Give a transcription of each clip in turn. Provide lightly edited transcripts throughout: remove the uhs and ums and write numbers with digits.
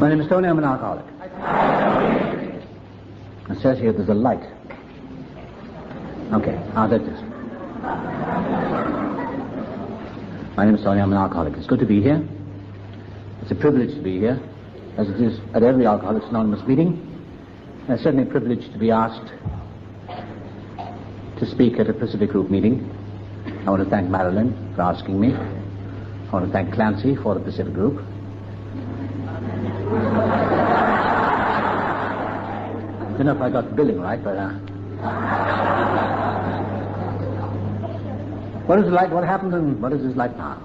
My name is Tony. I'm an alcoholic. It says here there's a light. Okay, I'll take this. My name is Tony. I'm an alcoholic. It's good to be here. It's a privilege to be here, as it is at every Alcoholics Anonymous meeting. And it's certainly a privilege to be asked to speak at a Pacific Group meeting. I want to thank Marilyn for asking me. I want to thank Clancy for the Pacific Group. I don't know if I got the billing right, but what is it like? What happened and what is this like now?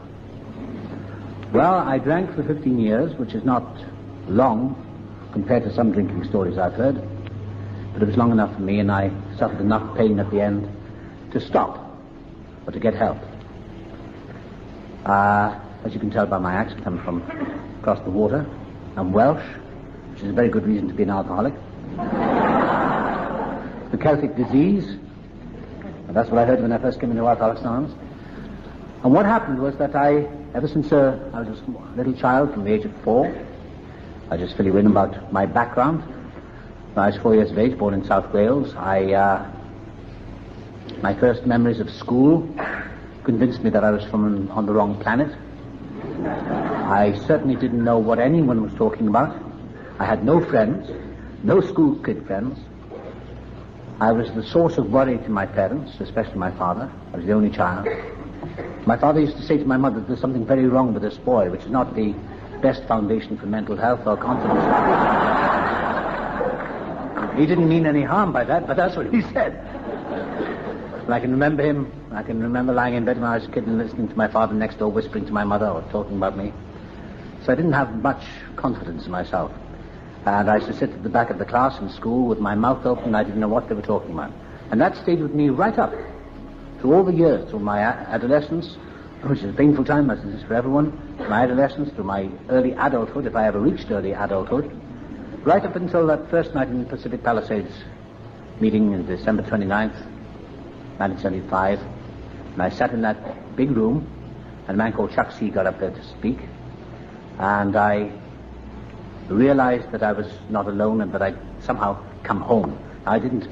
Well, I drank for 15 years, which is not long compared to some drinking stories I've heard, but it was long enough for me, and I suffered enough pain at the end to stop or to get help. As you can tell by my accent, I'm from across the water. I'm Welsh, which is a very good reason to be an alcoholic. The Celtic disease, and that's what I heard when I first came into Alcoholics Anonymous. And what happened was that ever since I was a little child, from the age of 4, I just fill you in about my background. When I was 4 years of age, born in South Wales, my first memories of school convinced me that I was from on the wrong planet. I certainly didn't know what anyone was talking about. I had no friends, no school kid friends. I was the source of worry to my parents, especially my father. I was the only child. My father used to say to my mother, there's something very wrong with this boy, which is not the best foundation for mental health or confidence. He didn't mean any harm by that, but that's what he said. And I can remember lying in bed when I was a kid and listening to my father next door whispering to my mother or talking about me. So I didn't have much confidence in myself. And I used to sit at the back of the class in school with my mouth open, and I didn't know what they were talking about. And that stayed with me right up through all the years, through my adolescence, which is a painful time, as it is for everyone, my adolescence, through my early adulthood, if I ever reached early adulthood, right up until that first night in the Pacific Palisades meeting on December 29th, 1975. And I sat in that big room, and a man called Chuck C. got up there to speak, and I realized that I was not alone and that I'd somehow come home. I didn't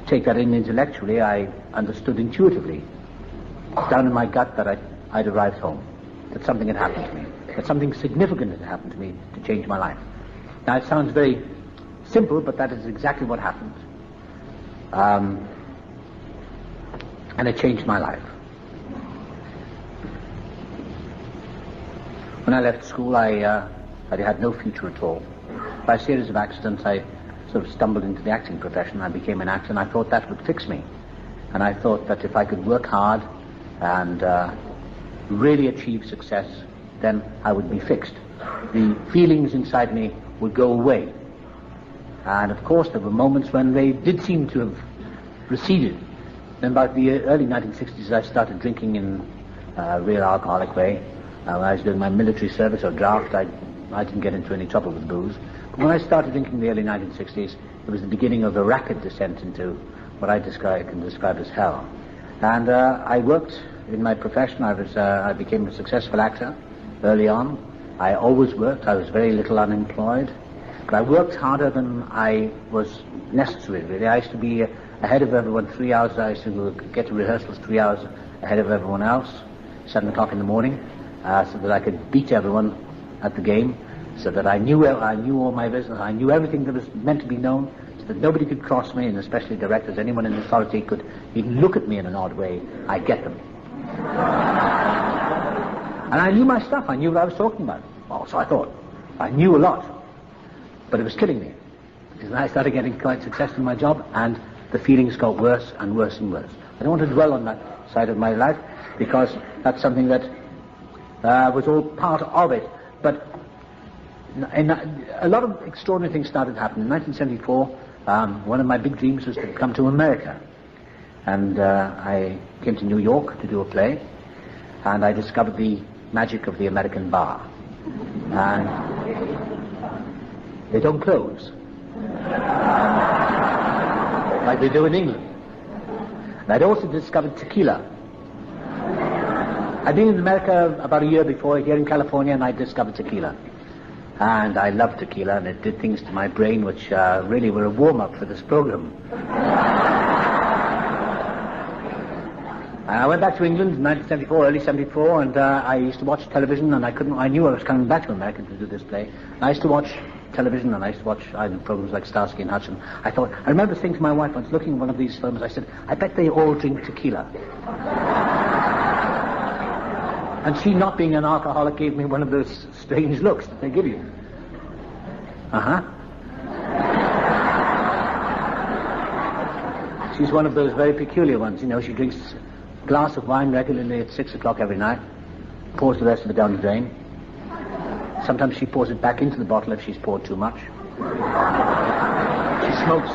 take that in intellectually. I understood intuitively, down in my gut, that I'd arrived home, that something had happened to me, that something significant had happened to me to change my life. Now, it sounds very simple, but that is exactly what happened. And it changed my life. When I left school, I had no future at all. By a series of accidents, I sort of stumbled into the acting profession. I became an actor, and I thought that would fix me. And I thought that if I could work hard and really achieve success, then I would be fixed. The feelings inside me would go away. And of course, there were moments when they did seem to have receded. Then about the early 1960s, I started drinking in a real alcoholic way. When I was doing my military service or draft, I didn't get into any trouble with booze. But when I started drinking in the early 1960s, it was the beginning of a rapid descent into what I can describe as hell. And I worked in my profession. I became a successful actor early on. I always worked. I was very little unemployed. But I worked harder than I was necessary, really. I used to be ahead of everyone 3 hours. I used to get to rehearsals 3 hours ahead of everyone else, 7 o'clock in the morning, so that I could beat everyone at the game, so that I knew all my business. I knew everything that was meant to be known, so that nobody could cross me, and especially directors, anyone in authority could even look at me in an odd way. I'd get them. And I knew my stuff. I knew what I was talking about. Well, so I thought. I knew a lot. But it was killing me. Because I started getting quite successful in my job, and the feelings got worse and worse and worse. I don't want to dwell on that side of my life, because that's something that was all part of it. But a lot of extraordinary things started happening. In 1974, one of my big dreams was to come to America. And I came to New York to do a play, and I discovered the magic of the American bar. And they don't close, like they do in England. And I'd also discovered tequila. I'd been in America about a year before, here in California, and I discovered tequila. And I loved tequila, and it did things to my brain which really were a warm-up for this program. I went back to England in 1974, early 74, and I used to watch television, and I knew I was coming back to America to do this play. And I used to watch television, and I used to watch programs like Starsky and Hutch, and I remember saying to my wife, once looking at one of these films, I said, I bet they all drink tequila. And she, not being an alcoholic, gave me one of those strange looks that they give you. Uh-huh. She's one of those very peculiar ones, she drinks a glass of wine regularly at 6 o'clock every night, pours the rest of it down the drain. Sometimes she pours it back into the bottle if she's poured too much. She smokes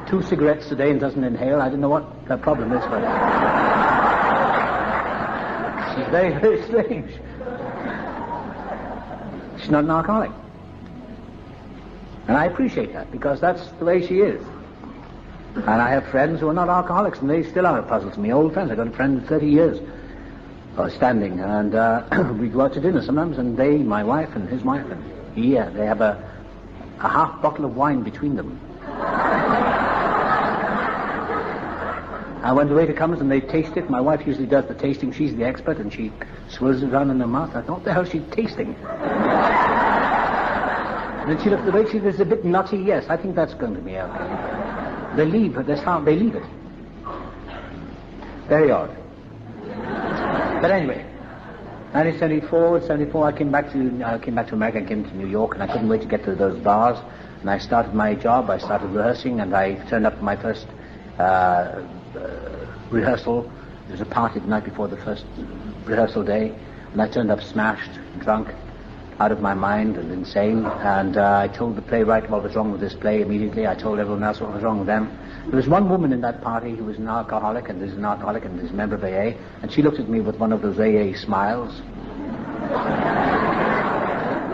2 cigarettes a day and doesn't inhale. I don't know what her problem is, but she's very, very strange. She's not an alcoholic. And I appreciate that, because that's the way she is. And I have friends who are not alcoholics, and they still are a puzzle to me. Old friends. I've got a friend of 30 years standing, and we go out to dinner sometimes, and my wife and his wife, and they have a half bottle of wine between them. And when the waiter comes and they taste it, my wife usually does the tasting. She's the expert, and she swirls it around in her mouth. I thought, what the hell is she tasting? And then she looked at the waiter. She said, it's a bit nutty. Yes, I think that's going to be okay. They leave it. They leave it. Very odd. But anyway, 1974, I came back to America. I came to New York, and I couldn't wait to get to those bars. And I started my job. I started rehearsing, and I turned up for my first rehearsal. There was a party the night before the first rehearsal day, and I turned up smashed, drunk, out of my mind and insane, and I told the playwright what was wrong with this play immediately. I told everyone else what was wrong with them. There was one woman in that party who was an alcoholic, and is a member of AA, and she looked at me with one of those AA smiles.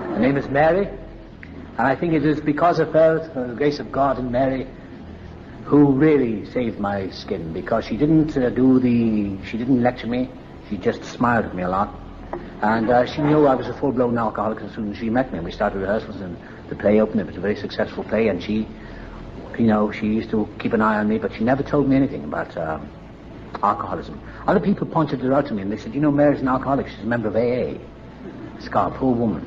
Her name is Mary, and I think it is because of her, the grace of God and Mary, who really saved my skin, because she didn't she didn't lecture me, she just smiled at me a lot. And she knew I was a full-blown alcoholic as soon as she met me. We started rehearsals, and the play opened. It was a very successful play, and she used to keep an eye on me, but she never told me anything about alcoholism. Other people pointed her out to me, and they said, Mary's an alcoholic. She's a member of AA. Scar, poor woman.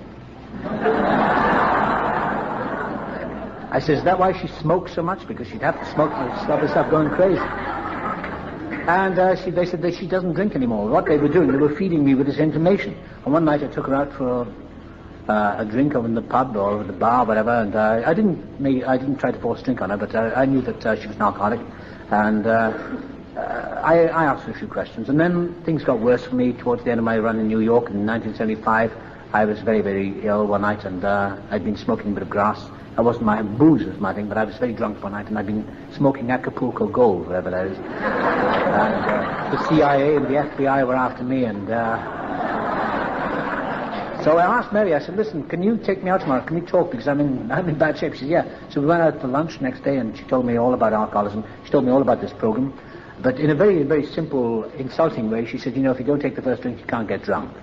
I said, is that why she smokes so much? Because she'd have to smoke to stop herself going crazy. And they said that she doesn't drink anymore. What they were doing, they were feeding me with this information. And one night I took her out for a drink over in the pub or over the bar, whatever, and I didn't try to force a drink on her, but I knew that she was an alcoholic, and I asked her a few questions. And then things got worse for me towards the end of my run in New York in 1975. I was very, very ill one night, and I'd been smoking a bit of grass. That wasn't my booze, was my thing, but I was very drunk one night, and I'd been smoking Acapulco Gold, whatever that is. And the CIA and the FBI were after me, and so I asked Mary, I said, listen, can you take me out tomorrow? Can we talk? Because I'm in bad shape. She said, yeah. So we went out for lunch next day, and she told me all about alcoholism. She told me all about this program. But in a very, very simple, insulting way, she said, if you don't take the first drink, you can't get drunk.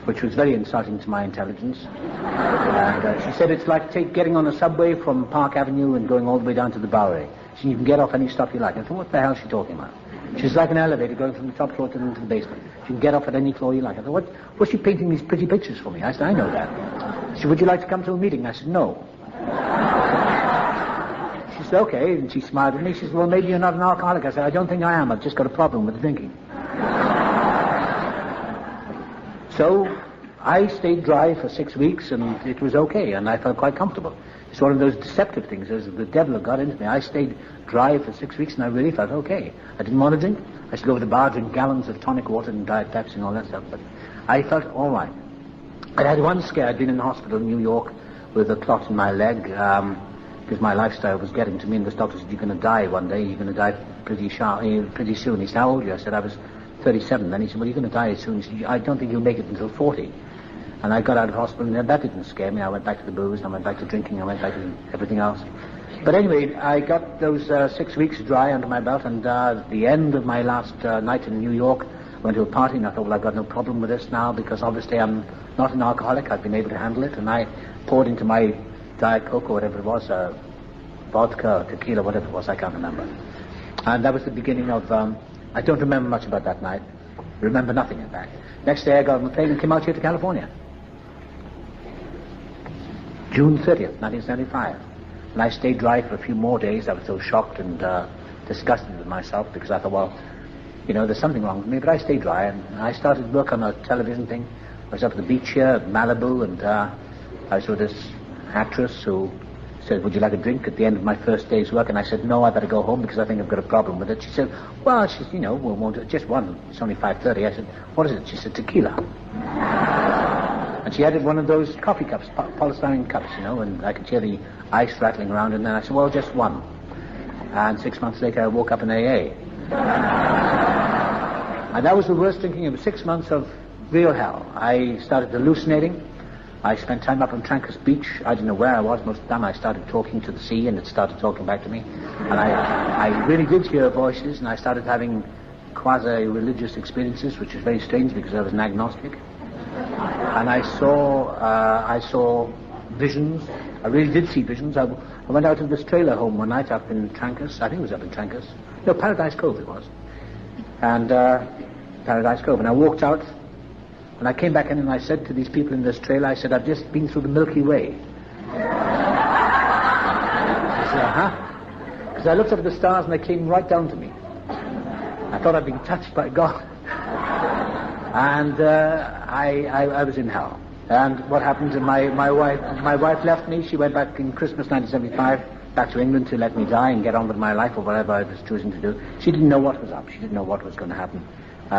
Which was very insulting to my intelligence. And she said it's like getting on a subway from Park Avenue and going all the way down to the Bowery. She said, you can get off any stop you like. I thought, what the hell is she talking about? She's like an elevator going from the top floor to the basement. You can get off at any floor you like. I thought, what's she painting these pretty pictures for me? I said, I know that. She said, would you like to come to a meeting? I said, no. She said, okay, and she smiled at me. She said, well, maybe you're not an alcoholic. I said, I don't think I am. I've just got a problem with drinking. So I stayed dry for 6 weeks, and it was okay, and I felt quite comfortable. It's one of those deceptive things, as the devil got into me. I stayed dry for 6 weeks, and I really felt okay. I didn't want to drink. I used to go to the bar, drink gallons of tonic water and Diet Pepsi and all that stuff, but I felt all right. I had one scare. I'd been in the hospital in New York with a clot in my leg, because my lifestyle was getting to me, and the doctor said, you're going to die one day. You're going to die pretty soon. He said, how old are you? I said, I was 37 then. He said, well, you're going to die soon. He said, I don't think you'll make it until 40. And I got out of hospital, and that didn't scare me. I went back to the booze, I went back to drinking, I went back to everything else. But anyway, I got those 6 weeks dry under my belt, and at the end of my last night in New York, went to a party and I thought, well, I've got no problem with this now because obviously I'm not an alcoholic. I've been able to handle it. And I poured into my Diet Coke or whatever it was, vodka, tequila, whatever it was, I can't remember. And that was the beginning of, I don't remember much about that night. Remember nothing, in fact. Next day I got on the plane and came out here to California. June 30th, 1975. And I stayed dry for a few more days. I was so shocked and disgusted with myself because I thought, well, you know, there's something wrong with me. But I stayed dry and I started work on a television thing. I was up at the beach here at Malibu and I saw this actress who said, would you like a drink at the end of my first day's work? And I said, no, I better go home because I think I've got a problem with it. She said, well, you know, we won't, just one. It's only 5:30. I said, what is it? She said, tequila. And she had one of those coffee cups, polystyrene cups, you know, and I could hear the ice rattling around. And then I said, well, just one. And 6 months later, I woke up in AA. And that was the worst drinking. It was 6 months of real hell. I started hallucinating. I spent time up on Trancas Beach. I didn't know where I was most of the time. I started talking to the sea and it started talking back to me. And I really did hear voices and I started having quasi-religious experiences, which is very strange because I was an agnostic. And I saw visions. I really did see visions. I went out to this trailer home one night up in Trancas. I think it was up in Trancas. No, Paradise Cove it was. And Paradise Cove. And I walked out. And I came back in and I said to these people in this trailer, I said, I've just been through the Milky Way. I said, uh-huh. Because I looked up at the stars and they came right down to me. I thought I'd been touched by God. And I was in hell. And what happened to my wife left me. She went back in Christmas 1975, back to England to let me die and get on with my life or whatever I was choosing to do. She didn't know what was up. She didn't know what was going to happen.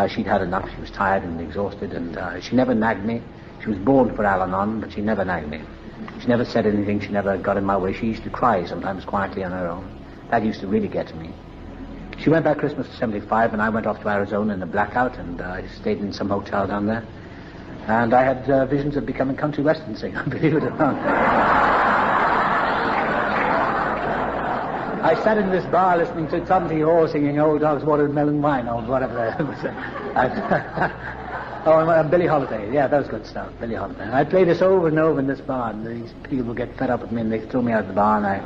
She'd had enough. She was tired and exhausted, and she never nagged me. She was born for Al-Anon, but she never nagged me. She never said anything. She never got in my way. She used to cry sometimes quietly on her own. That used to really get to me. She went back Christmas of 75, and I went off to Arizona in a blackout, and I stayed in some hotel down there. And I had visions of becoming country western singer, believe it or not. I sat in this bar listening to Tom T. Hall singing Old Dogs, Watermelon Wine, or whatever that was. And Billie Holiday. Yeah, that was good stuff, Billie Holiday. And I played this over and over in this bar, and these people would get fed up with me, and they threw me out of the bar, and I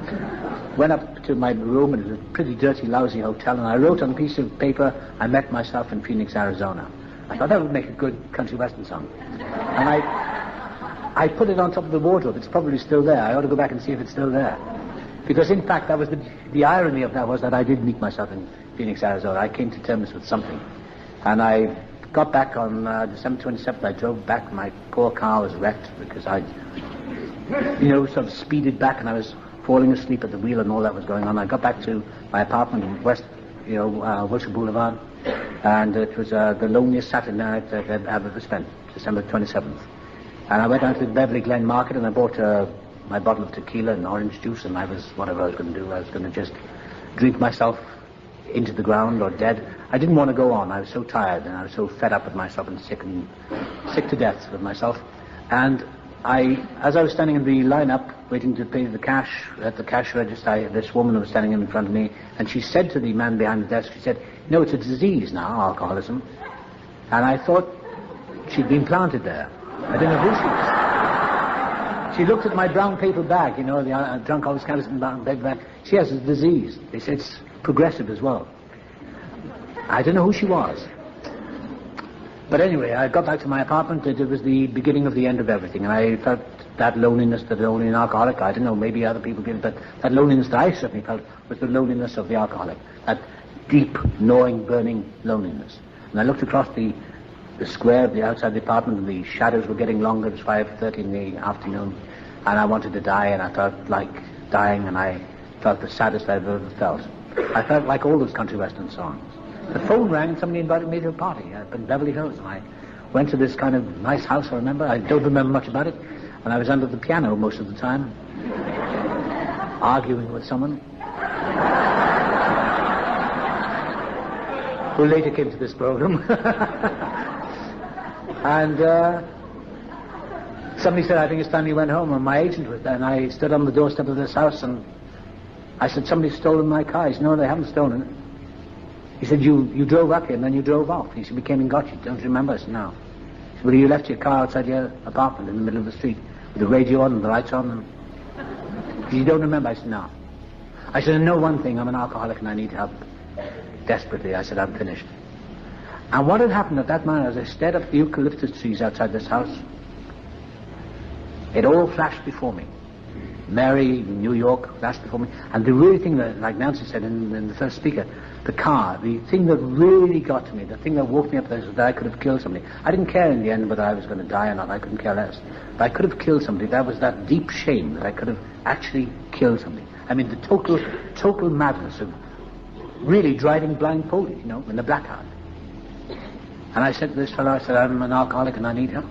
went up to my room, and it was a pretty dirty, lousy hotel, and I wrote on a piece of paper, I met myself in Phoenix, Arizona. I thought that would make a good country western song. And I put it on top of the wardrobe. It's probably still there. I ought to go back and see if it's still there. Because, in fact, that was the irony of that was that I did meet myself in Phoenix, Arizona. I came to terms with something. And I got back on December 27th. I drove back. My poor car was wrecked because I, sort of speeded back and I was falling asleep at the wheel and all that was going on. I got back to my apartment in West, Wilshire Boulevard. And it was the loneliest Saturday night that I've ever spent, December 27th. And I went down to the Beverly Glen Market and I bought my bottle of tequila and orange juice, and whatever I was going to do, I was going to just drink myself into the ground or dead. I didn't want to go on. I was so tired and I was so fed up with myself and sick to death with myself. And as I was standing in the lineup waiting to pay the cash at the cash register, this woman was standing in front of me, and she said to the man behind the desk, she said, it's a disease now, alcoholism. And I thought she'd been planted there. I didn't know who she was. She looked at my brown paper bag, the drunk always carries a brown paper bag. She has a disease. They say it's progressive as well. I don't know who she was. But anyway, I got back to my apartment. It was the beginning of the end of everything. And I felt that loneliness that only an alcoholic, I don't know, maybe other people did, but that loneliness that I certainly felt was the loneliness of the alcoholic. That deep, gnawing, burning loneliness. And I looked across the square of the outside the apartment, and the shadows were getting longer. It was 5:30 in the afternoon, and I wanted to die, and I felt like dying, and I felt the saddest I've ever felt. I felt like all those country western songs. The phone rang, and somebody invited me to a party up in Beverly Hills, and I went to this kind of nice house, I remember. I don't remember much about it, and I was under the piano most of the time, arguing with someone who later came to this program. And somebody said, I think it's time you went home, and my agent was there, and I stood on the doorstep of this house, and I said, somebody's stolen my car. He said, no, they haven't stolen it. He said, you drove up here and then you drove off. He said, we came and got you. Don't you remember? I said, no. He said, well, you left your car outside your apartment in the middle of the street with the radio on and the lights on. And you don't remember? I said, no. I said, I know one thing. I'm an alcoholic and I need help desperately. I said, I'm finished. And what had happened at that moment, as I stared up at the eucalyptus trees outside this house, it all flashed before me. Mary, New York, flashed before me. And the really thing that, like Nancy said in the first speaker, the car, the thing that really got to me, the thing that woke me up was that I could have killed somebody. I didn't care in the end whether I was going to die or not. I couldn't care less. But I could have killed somebody. That was that deep shame that I could have actually killed somebody. I mean, the total madness of really driving blindfolded, in the blackout. And I said to this fellow, I said, I'm an alcoholic and I need help.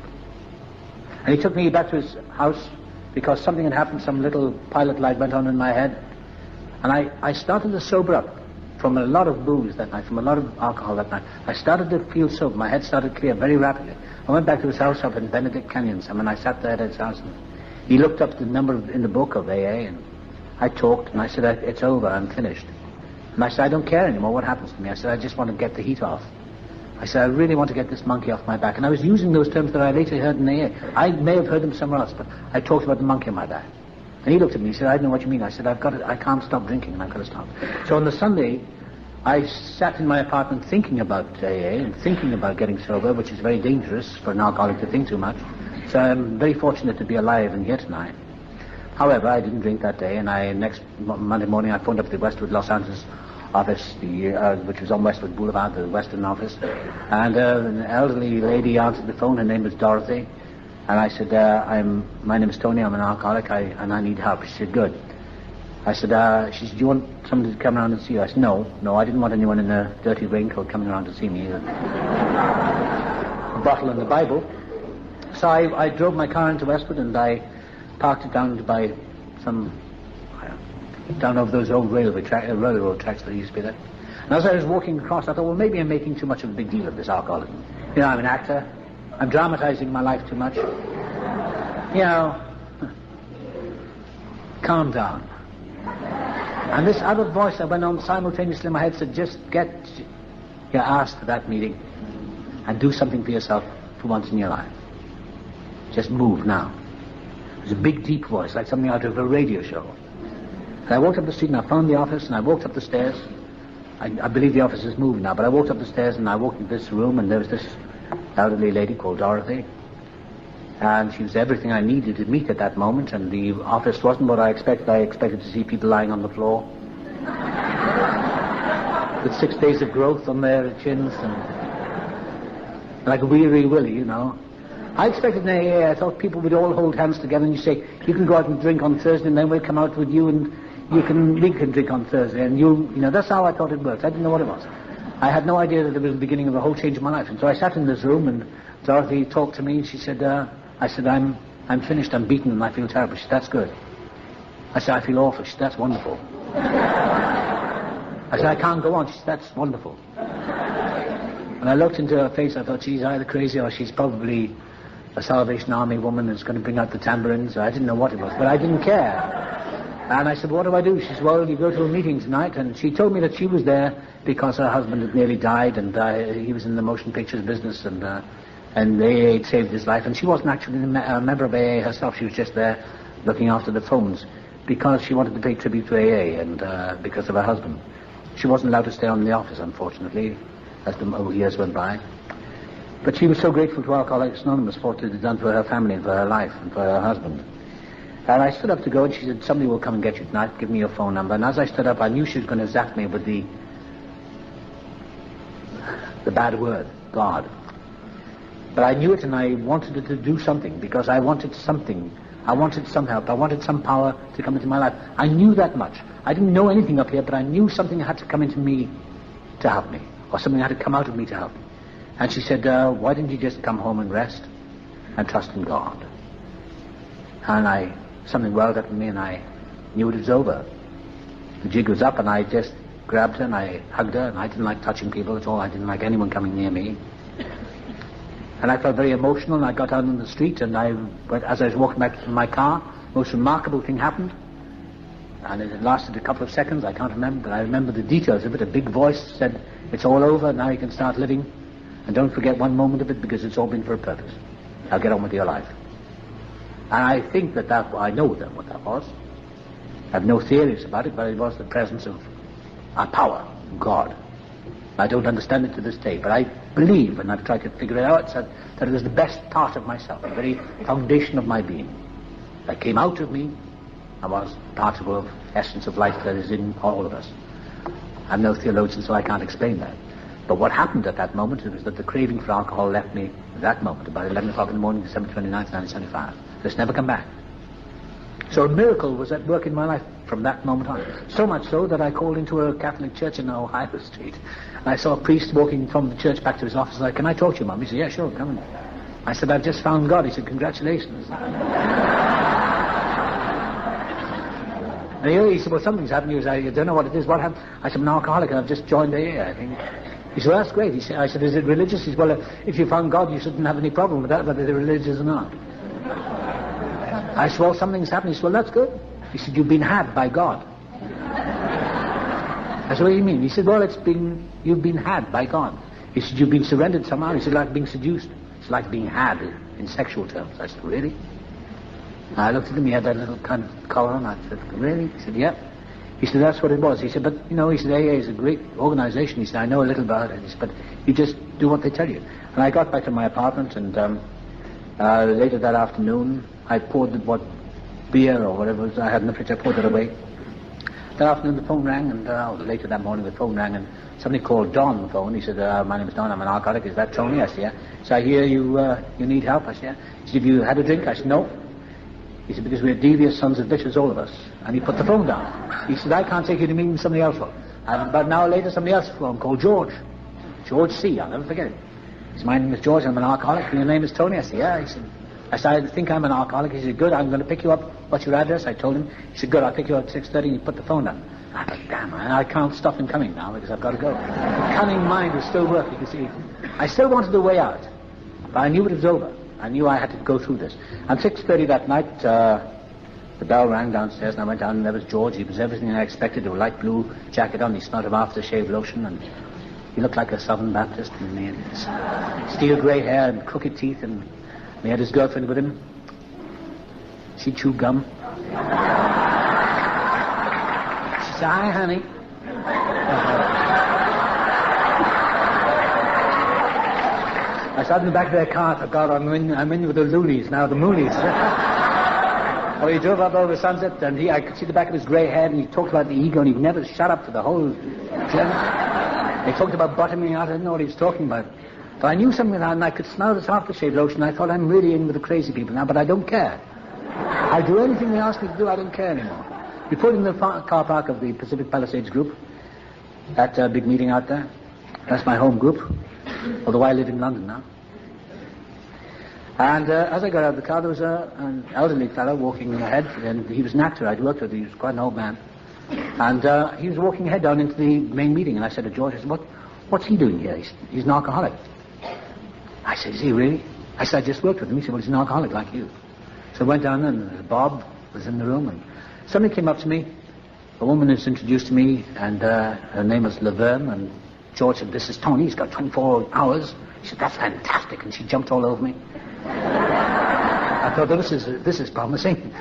And he took me back to his house because something had happened, some little pilot light went on in my head. And I started to sober up from a lot of booze that night, from a lot of alcohol that night. I started to feel sober. My head started clear very rapidly. I went back to his house up in Benedict Canyons. And I sat there at his house, and he looked up the number in the book of AA, and I talked, and I said, it's over, I'm finished. And I said, I don't care anymore what happens to me. I said, I just want to get the heat off. I said, I really want to get this monkey off my back. And I was using those terms that I later heard in AA. I may have heard them somewhere else, but I talked about the monkey on my back. And he looked at me, he said, I don't know what you mean. I said, I can't stop drinking, and I've got to stop. So on the Sunday, I sat in my apartment thinking about AA and thinking about getting sober, which is very dangerous for an alcoholic to think too much. So I'm very fortunate to be alive and here tonight. However, I didn't drink that day, and next Monday morning I phoned up the Westwood Los Angeles office, which was on Westwood Boulevard, the Western office, and an elderly lady answered the phone. Her name was Dorothy, and I said, my name is Tony, I'm an alcoholic, and I need help. She said, good. I said, she said, do you want somebody to come around and see you? I said, no, I didn't want anyone in a dirty raincoat coming around to see me. A bottle and the Bible. So I drove my car into Westwood, and I parked it down by down over those old railroad tracks that used to be there. And as I was walking across, I thought, well, maybe I'm making too much of a big deal of this alcoholism. I'm an actor. I'm dramatizing my life too much. Calm down. And this other voice that went on simultaneously in my head said, just get your ass to that meeting and do something for yourself for once in your life. Just move now. It was a big, deep voice, like something out of a radio show. And I walked up the street and I found the office, and I walked up the stairs. I believe the office has moved now, but I walked up the stairs and I walked into this room, and there was this elderly lady called Dorothy. And she was everything I needed to meet at that moment, and the office wasn't what I expected. I expected to see people lying on the floor with 6 days of growth on their chins, and like a weary willy, I expected in AA, I thought people would all hold hands together and you say, you can go out and drink on Thursday, and then we'll come out with you, and we can drink on Thursday, and that's how I thought it worked. I didn't know what it was. I had no idea that it was the beginning of a whole change of my life. And so I sat in this room, and Dorothy talked to me, and she said, I said, I'm finished, I'm beaten, and I feel terrible. She said, that's good. I said, I feel awful. She said, that's wonderful. I said, I can't go on. She said, that's wonderful. And I looked into her face, I thought, she's either crazy or she's probably a Salvation Army woman that's going to bring out the tambourines. I didn't know what it was, but I didn't care. And I said, what do I do? She said, well, you go to a meeting tonight. And she told me that she was there because her husband had nearly died, and he was in the motion pictures business, and AA had saved his life. And she wasn't actually a member of AA herself. She was just there looking after the phones because she wanted to pay tribute to AA, and because of her husband. She wasn't allowed to stay on in the office, unfortunately, as the years went by. But she was so grateful to Alcoholics Anonymous for what it had done for her family and for her life and for her husband. And I stood up to go, and she said, somebody will come and get you tonight, give me your phone number. And as I stood up, I knew she was going to zap me with the bad word, God. But I knew it, and I wanted it to do something, because I wanted something. I wanted some help. I wanted some power to come into my life. I knew that much. I didn't know anything up here, but I knew something had to come into me to help me, or something had to come out of me to help me. And she said, why didn't you just come home and rest and trust in God? And something welled up in me, and I knew it was over. The jig was up, and I just grabbed her and I hugged her, and I didn't like touching people at all. I didn't like anyone coming near me. And I felt very emotional, and I got out on the street, and as I was walking back to my car, the most remarkable thing happened. And it lasted a couple of seconds, I can't remember, but I remember the details of it. A big voice said, "It's all over, now you can start living. And don't forget one moment of it, because it's all been for a purpose. Now get on with your life." And I think that I know what that was. I have no theories about it, but it was the presence of a power, God. I don't understand it to this day, but I believe, and I've tried to figure it out, that it was the best part of myself, the very foundation of my being, that came out of me and was particle of essence of life that is in all of us. I'm no theologian, so I can't explain that. But what happened at that moment was that the craving for alcohol left me at that moment, about 11 o'clock in the morning, December 29th, 1975. It's never come back. So a miracle was at work in my life from that moment on. So much so that I called into a Catholic church in Ohio Street. And I saw a priest walking from the church back to his office. I said, "Can I talk to you, Mum?" He said, "Yeah, sure, come in." I said, "I've just found God." He said, "Congratulations." And he said, "Well, something's happened." He was, "I don't know what it is. What happened?" I said, "I'm an alcoholic and I've just joined AA, I think." He said, "Well, that's great." I said, "Is it religious?" He said, "Well, if you found God, you shouldn't have any problem with that, whether they're religious or not." I said, "Well, something's happened." He said, "Well, that's good." He said, "You've been had by God." I said, "What do you mean?" He said, "Well, you've been had by God." He said, "You've been surrendered somehow." He said, "Like being seduced. It's like being had in sexual terms." I said, "Really?" I looked at him, he had that little kind of collar on. I said, "Really?" He said, "Yeah." He said, "That's what it was." He said, "But, he said, AA is a great organization." He said, "I know a little about it." He said, "But you just do what they tell you." And I got back to my apartment, and later that afternoon, I poured beer or whatever it was I had in the fridge, I poured it away. That afternoon the phone rang, and later that morning the phone rang, and somebody called Don on the phone. He said, "My name is Don, I'm an alcoholic. Is that Tony?" I said, "Yeah." So "I hear you need help." I said, "Yeah." He said, "Have you had a drink?" I said, "No." He said, "Because we're devious sons of bitches, all of us." And he put the phone down. He said, "I can't take you to meet somebody else." And about an hour later, somebody else phoned called George C. I'll never forget it. He said, "My name is George, I'm an alcoholic, and your name is Tony?" I said, "Yeah." He said, I think I'm an alcoholic." He said, "Good, I'm going to pick you up. What's your address?" I told him. He said, "Good, I'll pick you up at 6:30, and he put the phone down. I thought, damn, I can't stop him coming now because I've got to go. The cunning mind was still working, you see. I still wanted a way out, but I knew it was over. I knew I had to go through this. At 6:30 that night, the bell rang downstairs, and I went down, and there was George. He was everything I expected. A light blue jacket on. He smelled of aftershave lotion, and he looked like a Southern Baptist. And he had steel grey hair and crooked teeth, and he had his girlfriend with him. She chewed gum. She said, "Hi, honey." I sat in the back of their car. I thought, God, I'm in with the loonies now, the moonies. Oh, he drove up over Sunset, and I could see the back of his grey head, and he talked about the ego, and he never shut up for the whole journey. He talked about bottoming out. I didn't know what he was talking about. But I knew something, and I could smell this aftershave lotion. I thought, I'm really in with the crazy people now, but I don't care. I'll do anything they ask me to do. I don't care anymore. We pulled in the car park of the Pacific Palisades group, that big meeting out there. That's my home group, although I live in London now. And as I got out of the car, there was an elderly fellow walking ahead, and he was an actor I'd worked with. He was quite an old man. And he was walking ahead down into the main meeting, and I said to George, I said, what's he doing here? He's an alcoholic. I said, "Is he really?" I said, "I just worked with him." He said, "Well, he's an alcoholic like you." So I went down there, and Bob was in the room, and somebody came up to me. A woman was introduced to me, and her name was Laverne, and George said, "This is Tony, he's got 24 hours. She said, "That's fantastic," and she jumped all over me. I thought, well, this is promising.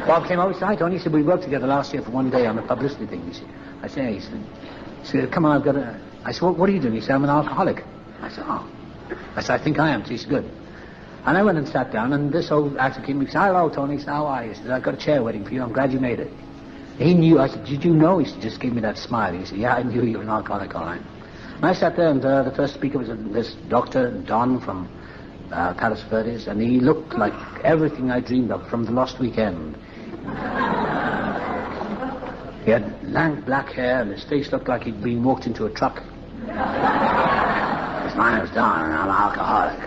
Bob came over, he said, "Hi, Tony." He said, "We worked together last year for one day on a publicity thing." I said, "He said, "Come on, I've got a..." I said, "What are you doing?" He said, "I'm an alcoholic." I said, "Oh." I said, "I think I am." He said, "Good." And I went and sat down, and this old actor came and he said, "Hello, Tony." He said, "How are you?" He said, "I've got a chair waiting for you. I'm glad you made it." He knew. I said, "Did you know?" He just gave me that smile. He said, "Yeah, I knew you were an alcoholic, all right." And I sat there, and the first speaker was this Dr. Don from Palos Verdes, and he looked like everything I dreamed of from The Lost Weekend. He had lank black hair, and his face looked like he'd been walked into a truck. His name was Don, and I'm an alcoholic.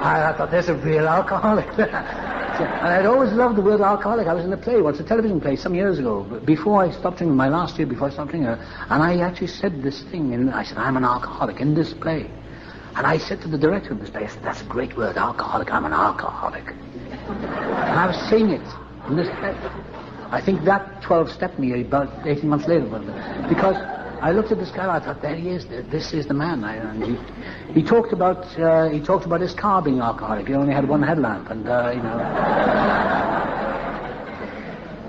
I thought, there's a real alcoholic. And I'd always loved the word alcoholic. I was in a play once, a television play, some years ago, before I stopped drinking, my last year before I stopped drinking, and I actually said this thing, and I said, "I'm an alcoholic," in this play. And I said to the director of this place, I said, that's a great word, alcoholic. I'm an alcoholic. And I was saying it in this place. I think that 12-stepped me about 18 months later. Because I looked at this guy, I thought, there he is. This is the man. And he talked about his car being alcoholic. He only had one headlamp, and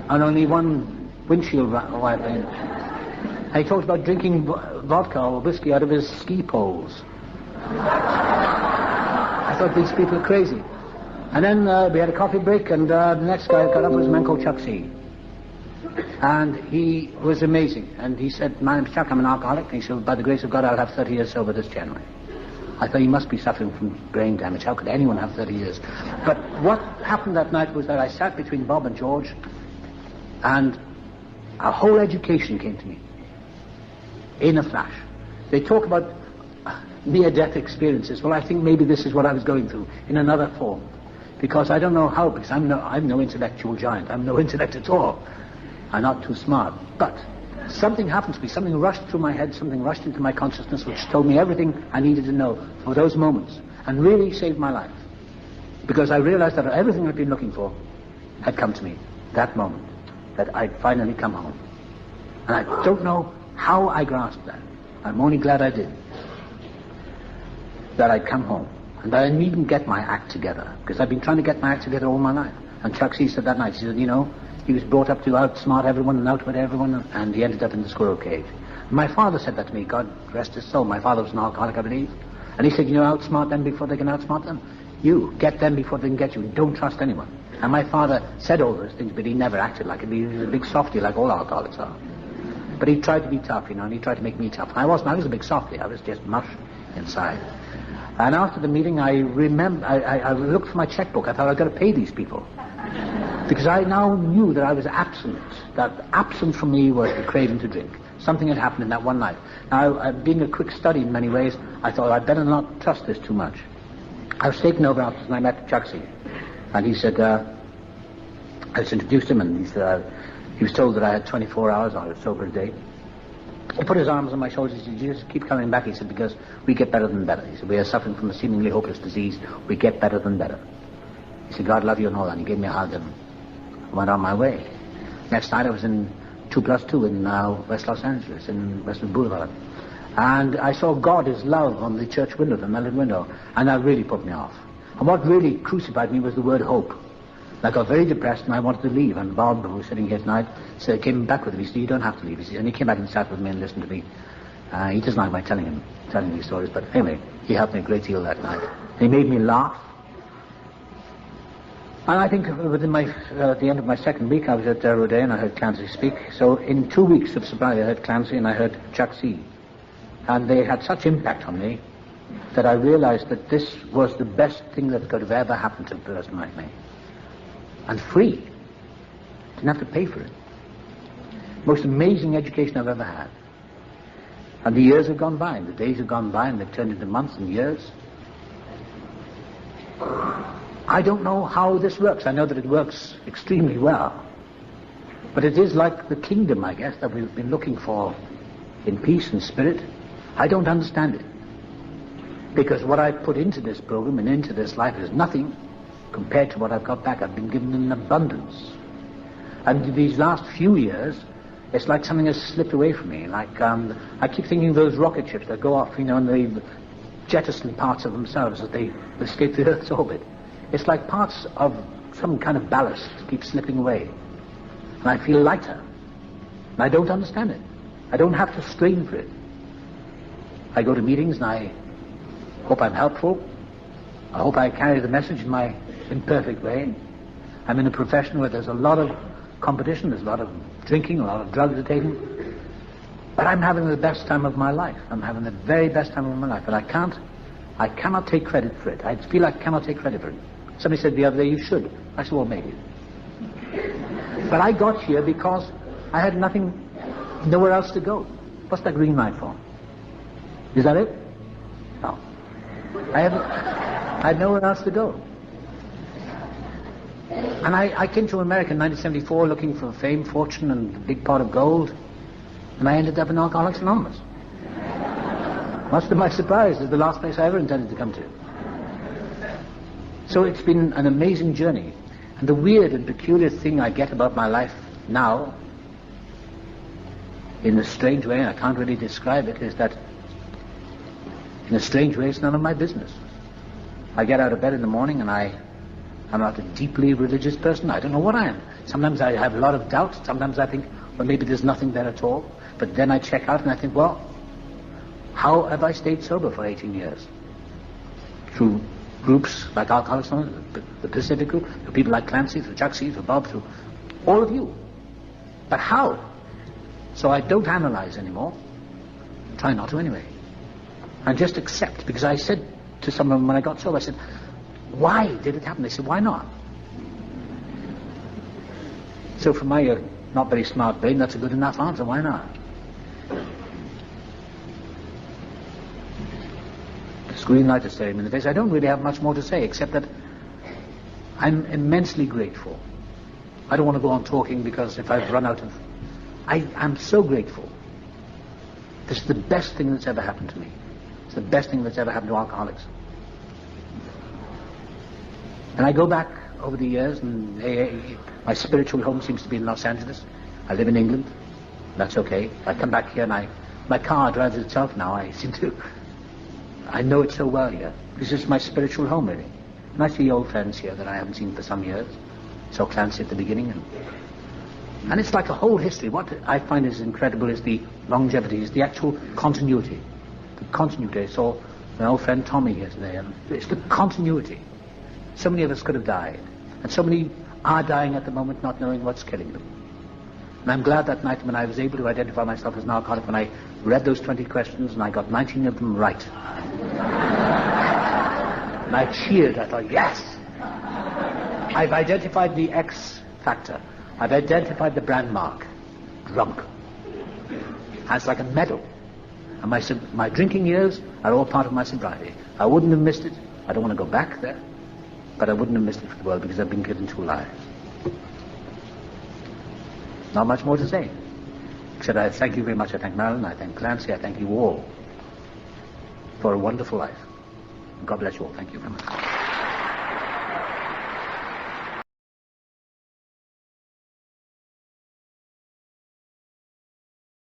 and only one windshield wiper. And he talked about drinking vodka or whiskey out of his ski poles. I thought these people are crazy. And then we had a coffee break, and the next guy got up was a man called Chuck C. And he was amazing. And he said, my name's Chuck, I'm an alcoholic. And he said, by the grace of God, I'll have 30 years sober this January. I thought, he must be suffering from brain damage. How could anyone have 30 years? But what happened that night was that I sat between Bob and George, and a whole education came to me in a flash. They talk about near-death experiences. Well, I think maybe this is what I was going through in another form. Because I don't know how, because I'm no intellectual giant. I'm no intellect at all. I'm not too smart. But something happened to me. Something rushed through my head. Something rushed into my consciousness which told me everything I needed to know for those moments. And really saved my life. Because I realized that everything I'd been looking for had come to me. That moment. That I'd finally come home. And I don't know how I grasped that. I'm only glad I did. That I'd come home. And that I needn't get my act together. Because I've been trying to get my act together all my life. And Chuck C said that night, he said, he was brought up to outsmart everyone and outwit everyone, and he ended up in the squirrel cage. And my father said that to me, God rest his soul. My father was an alcoholic, I believe. And he said, outsmart them before they can outsmart them. You get them before they can get you. Don't trust anyone. And my father said all those things, but he never acted like it. He was a big softy like all alcoholics are. But he tried to be tough, and he tried to make me tough. I was a big softy. I was just mush inside. And after the meeting, I looked for my checkbook. I thought, I've got to pay these people. Because I now knew that I was absent. That absent from me was the craving to drink. Something had happened in that one night. Now, being a quick study in many ways, I thought I'd better not trust this too much. I was taken over after, and I met Chuck C. And he said, I just introduced him, and he said, he was told that I had 24 hours, I was sober a day. He put his arms on my shoulders. He said, you just keep coming back. He said, because we get better than better. He said, we are suffering from a seemingly hopeless disease. We get better than better. He said, God love you and all that. And he gave me a hug and went on my way. Next night I was in 2+2 in West Los Angeles, in Westwood Boulevard. And I saw God is love on the church window, the melon window. And that really put me off. And what really crucified me was the word hope. I got very depressed and I wanted to leave. And Bob, who was sitting here tonight, came back with me. He said, you don't have to leave. He said, and he came back and sat with me and listened to me. He doesn't like my telling these stories. But anyway, he helped me a great deal that night. He made me laugh. And I think within at the end of my second week, I was at Rodin and I heard Clancy speak. So in 2 weeks of sobriety, I heard Clancy and I heard Chuck C. And they had such impact on me that I realized that this was the best thing that could have ever happened to a person like me. And free. Didn't have to pay for it. Most amazing education I've ever had. And the years have gone by, and the days have gone by, and they've turned into months and years. I don't know how this works. I know that it works extremely well. But it is like the kingdom, I guess, that we've been looking for in peace and spirit. I don't understand it. Because what I put into this program and into this life is nothing compared to what I've got back. I've been given in abundance. And these last few years, it's like something has slipped away from me. Like, I keep thinking of those rocket ships that go off, and they jettison parts of themselves as they escape the Earth's orbit. It's like parts of some kind of ballast keep slipping away. And I feel lighter. And I don't understand it. I don't have to strain for it. I go to meetings and I hope I'm helpful. I hope I carry the message in my imperfect way. I'm in a profession where there's a lot of competition, there's a lot of drinking, a lot of drugs are taken. But I'm having the best time of my life. I'm having the very best time of my life. And I cannot take credit for it. I feel I cannot take credit for it. Somebody said the other day, you should. I said, well, maybe. But I got here because I had nowhere else to go. What's that green light for? Is that it? No. I had nowhere else to go. And I came to America in 1974 looking for fame, fortune, and a big pot of gold. And I ended up in Alcoholics Anonymous. Much to my surprise, it's the last place I ever intended to come to. So it's been an amazing journey. And the weird and peculiar thing I get about my life now, in a strange way, and I can't really describe it, is that in a strange way it's none of my business. I get out of bed in the morning and I'm not a deeply religious person. I don't know what I am. Sometimes I have a lot of doubt. Sometimes I think, well, maybe there's nothing there at all. But then I check out and I think, well, how have I stayed sober for 18 years? Through groups like Alcoholics Anonymous, the Pacific Group, through people like Clancy, through Chuck C, through Bob, through all of you. But how? So I don't analyze anymore. Try not to anyway. And just accept, because I said to someone when I got sober, I said, why did it happen? They said, why not? So from my not very smart brain, that's a good enough answer. Why not? This green light is staring me in the face. I don't really have much more to say, except that I'm immensely grateful. I don't want to go on talking because if I've run out of... I'm so grateful. This is the best thing that's ever happened to me. It's the best thing that's ever happened to alcoholics. And I go back over the years, and my spiritual home seems to be in Los Angeles. I live in England. That's okay. I come back here and my car drives itself now. I know it so well here. This is my spiritual home, really. And I see old friends here that I haven't seen for some years. Saw Clancy at the beginning. And it's like a whole history. What I find is incredible is the longevity, is the actual continuity. The continuity. I saw my old friend Tommy here today, and it's the continuity. So many of us could have died. And so many are dying at the moment not knowing what's killing them. And I'm glad that night when I was able to identify myself as an alcoholic, when I read those 20 questions and I got 19 of them right. And I cheered. I thought, yes! I've identified the X factor. I've identified the brand mark. Drunk. And it's like a medal. And my drinking years are all part of my sobriety. I wouldn't have missed it. I don't want to go back there. But I wouldn't have missed it for the world because I've been given 2 lives. Not much more to say. Except I thank you very much. I thank Marilyn, I thank Clancy, I thank you all for a wonderful life. God bless you all. Thank you very much.